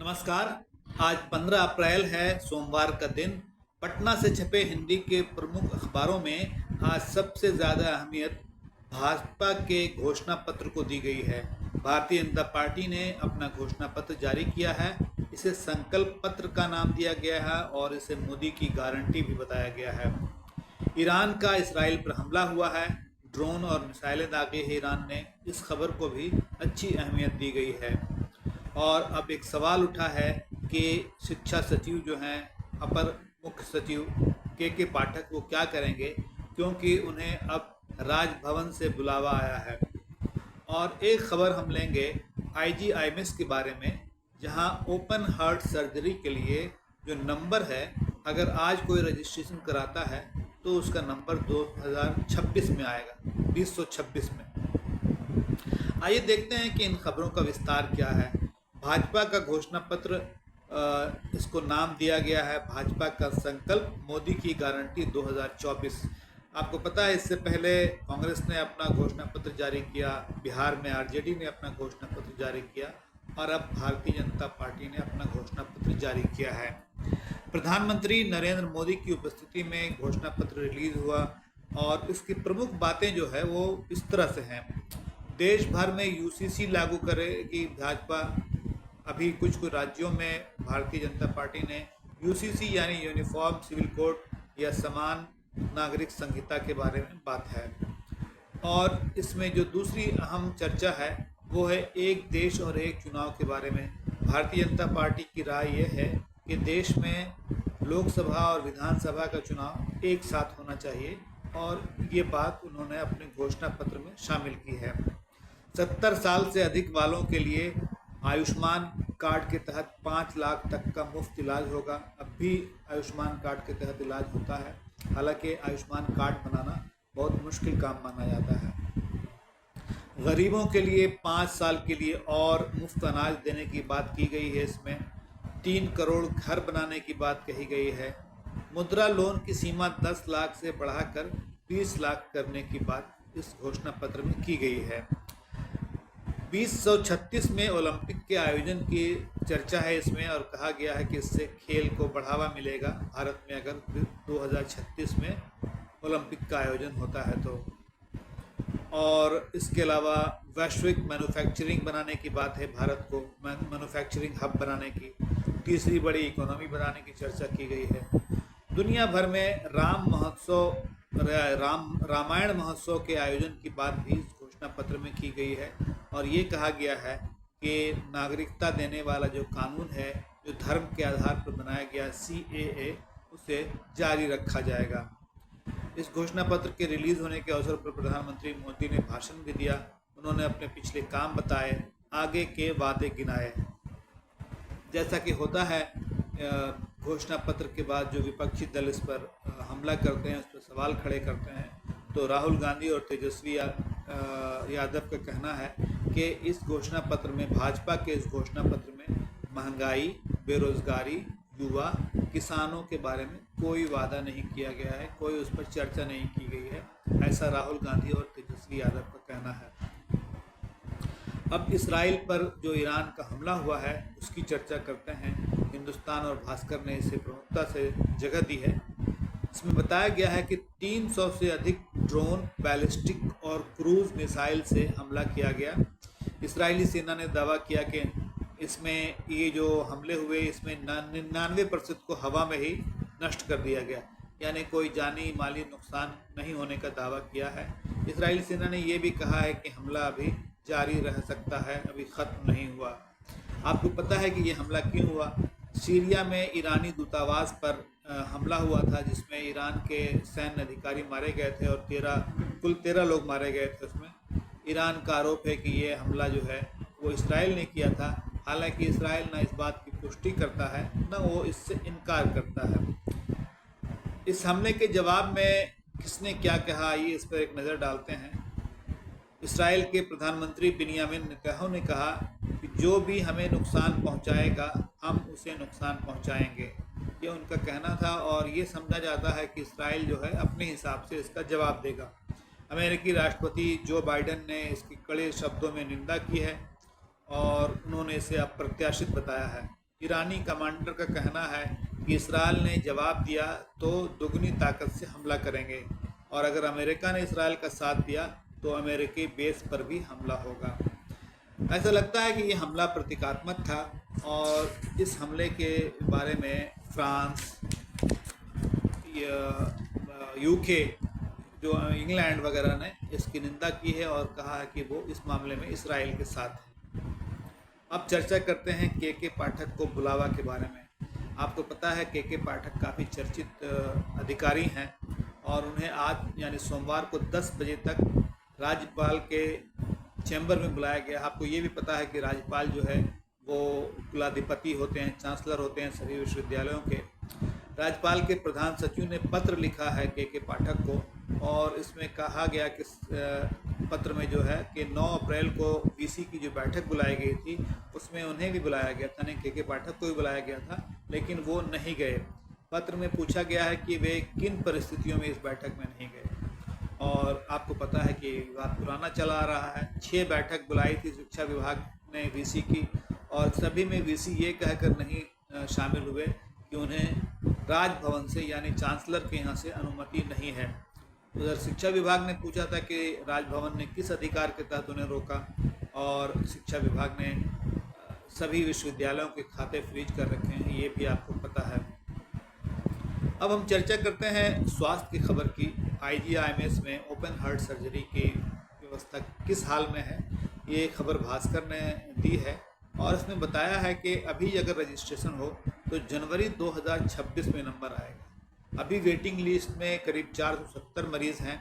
नमस्कार। आज 15 अप्रैल है, सोमवार का दिन। पटना से छपे हिंदी के प्रमुख अखबारों में आज सबसे ज़्यादा अहमियत भाजपा के घोषणा पत्र को दी गई है। भारतीय जनता पार्टी ने अपना घोषणा पत्र जारी किया है। इसे संकल्प पत्र का नाम दिया गया है और इसे मोदी की गारंटी भी बताया गया है। ईरान का इसराइल पर हमला हुआ है, ड्रोन और मिसाइलें दागे है ईरान ने। इस खबर को भी अच्छी अहमियत दी गई है। और अब एक सवाल उठा है कि शिक्षा सचिव जो हैं, अपर मुख्य सचिव के पाठक, वो क्या करेंगे, क्योंकि उन्हें अब राजभवन से बुलावा आया है। और एक खबर हम लेंगे IGIMS के बारे में, जहां ओपन हार्ट सर्जरी के लिए जो नंबर है, अगर आज कोई रजिस्ट्रेशन कराता है तो उसका नंबर 2026 में आएगा, 2026 में। आइए देखते हैं कि इन खबरों का विस्तार क्या है। भाजपा का घोषणा पत्र, इसको नाम दिया गया है भाजपा का संकल्प, मोदी की गारंटी 2024। आपको पता है, इससे पहले कांग्रेस ने अपना घोषणा पत्र जारी किया, बिहार में RJD ने अपना घोषणा पत्र जारी किया और अब भारतीय जनता पार्टी ने अपना घोषणा पत्र जारी किया है। प्रधानमंत्री नरेंद्र मोदी की उपस्थिति में घोषणा पत्र रिलीज हुआ और इसकी प्रमुख बातें जो है वो इस तरह से हैं। देश भर में UCC लागू करेगी भाजपा। अभी कुछ राज्यों में भारतीय जनता पार्टी ने UCC यानी यूनिफॉर्म सिविल कोड या समान नागरिक संहिता के बारे में बात है। और इसमें जो दूसरी अहम चर्चा है वो है एक देश और एक चुनाव के बारे में। भारतीय जनता पार्टी की राय यह है कि देश में लोकसभा और विधानसभा का चुनाव एक साथ होना चाहिए और ये बात उन्होंने अपने घोषणा पत्र में शामिल की है। 70 साल से अधिक वालों के लिए आयुष्मान कार्ड के तहत 5 लाख तक का मुफ्त इलाज होगा। अब भी आयुष्मान कार्ड के तहत इलाज होता है, हालांकि आयुष्मान कार्ड बनाना बहुत मुश्किल काम माना जाता है। गरीबों के लिए 5 साल के लिए और मुफ्त अनाज देने की बात की गई है। इसमें 3 करोड़ घर बनाने की बात कही गई है। मुद्रा लोन की सीमा 10 लाख से बढ़ाकर 20 लाख करने की बात इस घोषणा पत्र में की गई है। 2036 में ओलंपिक के आयोजन की चर्चा है इसमें और कहा गया है कि इससे खेल को बढ़ावा मिलेगा भारत में, अगर 2036 में ओलंपिक का आयोजन होता है तो। और इसके अलावा वैश्विक मैन्युफैक्चरिंग बनाने की बात है, भारत को मैन्युफैक्चरिंग हब बनाने की, तीसरी बड़ी इकोनॉमी बनाने की चर्चा की गई है। दुनिया भर में रामायण महोत्सव के आयोजन की बात भी इस घोषणा पत्र में की गई है और ये कहा गया है कि नागरिकता देने वाला जो कानून है, जो धर्म के आधार पर बनाया गया CAA, उसे जारी रखा जाएगा। इस घोषणा पत्र के रिलीज होने के अवसर पर प्रधानमंत्री मोदी ने भाषण भी दिया। उन्होंने अपने पिछले काम बताए, आगे के वादे गिनाए। जैसा कि होता है, घोषणा पत्र के बाद जो विपक्षी दल इस पर हमला करते हैं, उस पर सवाल खड़े करते हैं, तो राहुल गांधी और तेजस्वी यादव का कहना है कि इस घोषणा पत्र में, भाजपा के इस घोषणा पत्र में महंगाई, बेरोजगारी, युवा, किसानों के बारे में कोई वादा नहीं किया गया है, कोई उस पर चर्चा नहीं की गई है। ऐसा राहुल गांधी और तेजस्वी यादव का कहना है। अब इसराइल पर जो ईरान का हमला हुआ है उसकी चर्चा करते हैं। हिंदुस्तान और भास्कर ने इसे प्रमुखता से जगह दी है। इसमें बताया गया है कि 300 से अधिक ड्रोन, बैलिस्टिक और क्रूज मिसाइल से हमला किया गया। इजरायली सेना ने दावा किया कि इसमें ये जो हमले हुए, इसमें 99% को हवा में ही नष्ट कर दिया गया, यानी कोई जानी माली नुकसान नहीं होने का दावा किया है। इजरायली सेना ने यह भी कहा है कि हमला अभी जारी रह सकता है, अभी ख़त्म नहीं हुआ। आपको पता है कि ये हमला क्यों हुआ? सीरिया में ईरानी दूतावास पर हमला हुआ था, जिसमें ईरान के सैन्य अधिकारी मारे गए थे और कुल 13 लोग मारे गए थे। उसमें ईरान का आरोप है कि ये हमला जो है वो इसराइल ने किया था। हालांकि इसराइल ना इस बात की पुष्टि करता है, ना वो इससे इनकार करता है। इस हमले के जवाब में किसने क्या कहा, आइए इस पर एक नज़र डालते हैं। इसराइल के प्रधानमंत्री बिन्यामिन नेतन्याहू ने कहा कि जो भी हमें नुकसान पहुंचाएगा, हम उसे नुकसान पहुंचाएंगे। ये उनका कहना था और ये समझा जाता है कि इसराइल जो है अपने हिसाब से इसका जवाब देगा। अमेरिकी राष्ट्रपति जो बाइडेन ने इसकी कड़े शब्दों में निंदा की है और उन्होंने इसे अप्रत्याशित बताया है। ईरानी कमांडर का कहना है कि इसराइल ने जवाब दिया तो दुगनी ताकत से हमला करेंगे, और अगर अमेरिका ने इसराइल का साथ दिया तो अमेरिकी बेस पर भी हमला होगा। ऐसा लगता है कि ये हमला प्रतीकात्मक था, और इस हमले के बारे में फ्रांस, यूके, जो इंग्लैंड वगैरह ने इसकी निंदा की है और कहा है कि वो इस मामले में इसराइल के साथ है। अब चर्चा करते हैं के पाठक को बुलावा के बारे में। आपको पता है के पाठक काफ़ी चर्चित अधिकारी हैं, और उन्हें आज यानी सोमवार को 10 बजे तक राज्यपाल के चैम्बर में बुलाया गया। आपको ये भी पता है कि राज्यपाल जो है वो कुलाधिपति होते हैं, चांसलर होते हैं सभी विश्वविद्यालयों के। राज्यपाल के प्रधान सचिव ने पत्र लिखा है के पाठक को, और इसमें कहा गया कि पत्र में जो है कि 9 अप्रैल को वीसी की जो बैठक बुलाई गई थी उसमें उन्हें भी बुलाया गया था, नहीं के पाठक को भी बुलाया गया था, लेकिन वो नहीं गए। पत्र में पूछा गया है कि वे किन परिस्थितियों में इस बैठक में नहीं गए, और आपको पता है कि बात पुराना चला आ रहा है। 6 बैठक बुलाई थी शिक्षा विभाग ने वीसी की, और सभी में वीसी ये कहकर नहीं शामिल हुए कि उन्हें राजभवन से यानी चांसलर के यहाँ से अनुमति नहीं है। उधर शिक्षा विभाग ने पूछा था कि राजभवन ने किस अधिकार के तहत उन्हें रोका, और शिक्षा विभाग ने सभी विश्वविद्यालयों के खाते फ्रीज कर रखे हैं, ये भी आपको पता है। अब हम चर्चा करते हैं स्वास्थ्य की खबर की। IGIMS में ओपन हार्ट सर्जरी की व्यवस्था किस हाल में है, ये खबर भास्कर ने दी है, और इसमें बताया है कि अभी अगर रजिस्ट्रेशन हो तो जनवरी 2026 में नंबर आएगा। अभी वेटिंग लिस्ट में करीब 470 मरीज़ हैं।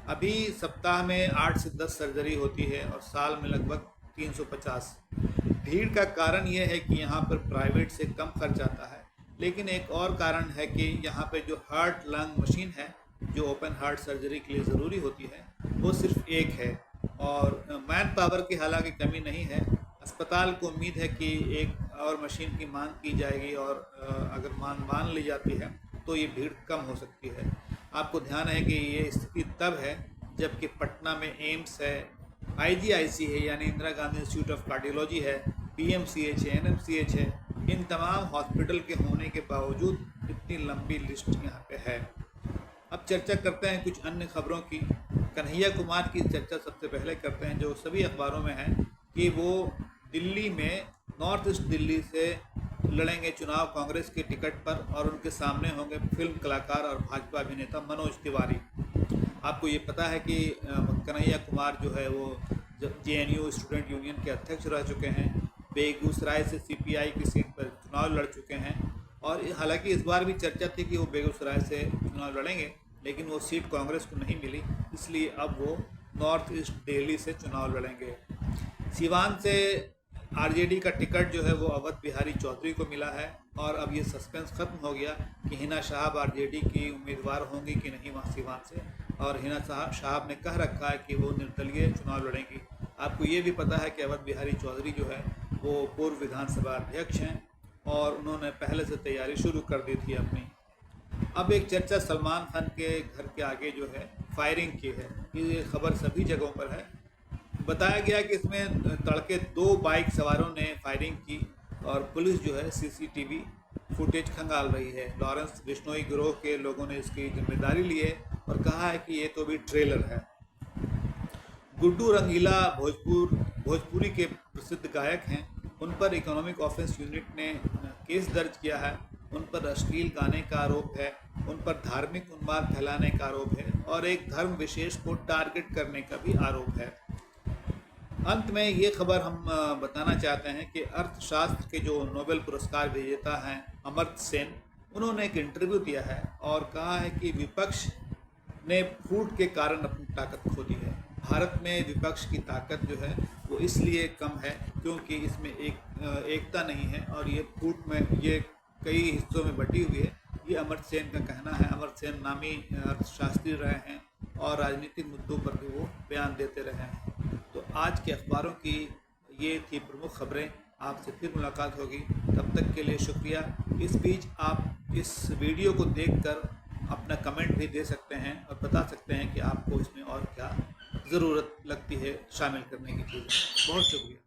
अभी सप्ताह में 8 से 10 सर्जरी होती है, और साल में लगभग 350। भीड़ का कारण ये है कि यहाँ पर प्राइवेट से कम खर्च आता है, लेकिन एक और कारण है कि यहाँ पे जो हार्ट लंग मशीन है जो ओपन हार्ट सर्जरी के लिए ज़रूरी होती है वो सिर्फ एक है, और मैन पावर की हालांकि कमी नहीं है। अस्पताल को उम्मीद है कि एक और मशीन की मांग की जाएगी, और अगर मांग मान ली जाती है तो ये भीड़ कम हो सकती है। आपको ध्यान है कि ये स्थिति तब है जबकि पटना में एम्स है, IGIC है यानी Indira Gandhi institute of cardiology है, PMCH है, NMCH है। इन तमाम हॉस्पिटल के होने के बावजूद इतनी लंबी लिस्ट यहाँ पे है। अब चर्चा करते हैं कुछ अन्य खबरों की। कन्हैया कुमार की चर्चा सबसे पहले करते हैं, जो सभी अखबारों में है कि वो दिल्ली में नॉर्थ ईस्ट दिल्ली से लड़ेंगे चुनाव कांग्रेस के टिकट पर, और उनके सामने होंगे फिल्म कलाकार और भाजपा अभिनेता मनोज तिवारी। आपको ये पता है कि कन्हैया कुमार जो है वो JNU स्टूडेंट यूनियन के अध्यक्ष रह चुके हैं, बेगूसराय से CPI की सीट पर चुनाव लड़ चुके हैं, और हालांकि इस बार भी चर्चा थी कि वो बेगूसराय से चुनाव लड़ेंगे, लेकिन वो सीट कांग्रेस को नहीं मिली, इसलिए अब वो नॉर्थ ईस्ट दिल्ली से चुनाव लड़ेंगे। सिवान से RJD का टिकट जो है वो अवध बिहारी चौधरी को मिला है, और अब ये सस्पेंस खत्म हो गया कि हिना साहब RJD की उम्मीदवार होंगी कि नहीं वहाँ सिवान से, और हिना साहब ने कह रखा है कि वो निर्दलीय चुनाव लड़ेंगी। आपको ये भी पता है कि अवध बिहारी चौधरी जो है वो पूर्व विधानसभा अध्यक्ष हैं, और उन्होंने पहले से तैयारी शुरू कर दी थी अपनी। अब एक चर्चा सलमान खान के घर के आगे जो है फायरिंग की है, ये खबर सभी जगहों पर है। बताया गया कि इसमें तड़के 2 बाइक सवारों ने फायरिंग की, और पुलिस जो है CCTV फुटेज खंगाल रही है। लॉरेंस बिश्नोई गिरोह के लोगों ने इसकी जिम्मेदारी ली है और कहा है कि ये तो भी ट्रेलर है। गुड्डू रंगीला भोजपुरी के प्रसिद्ध गायक हैं, उन पर इकोनॉमिक ऑफेंस यूनिट ने केस दर्ज किया है। उन पर अश्लील गाने का आरोप है, उन पर धार्मिक उन्माद फैलाने का आरोप है, और एक धर्म विशेष को टारगेट करने का भी आरोप है। अंत में ये खबर हम बताना चाहते हैं कि अर्थशास्त्र के जो नोबेल पुरस्कार विजेता हैं अमर्त्य सेन, उन्होंने एक इंटरव्यू दिया है और कहा है कि विपक्ष ने फूट के कारण अपनी ताकत खो दी है। भारत में विपक्ष की ताकत जो है वो इसलिए कम है क्योंकि इसमें एकता नहीं है, और ये फूट में ये कई हिस्सों में बटी हुई है। ये अमर्त्य सेन का कहना है। अमर्त्य सेन नामी अर्थशास्त्री रहे हैं और राजनीतिक मुद्दों पर भी वो बयान देते रहे हैं। तो आज के अखबारों की ये थी प्रमुख खबरें। आपसे फिर मुलाकात होगी, तब तक के लिए शुक्रिया। इस बीच आप इस वीडियो को देखकर अपना कमेंट भी दे सकते हैं और बता सकते हैं कि आपको इसमें और क्या ज़रूरत लगती है शामिल करने की चीज़ें। बहुत शुक्रिया।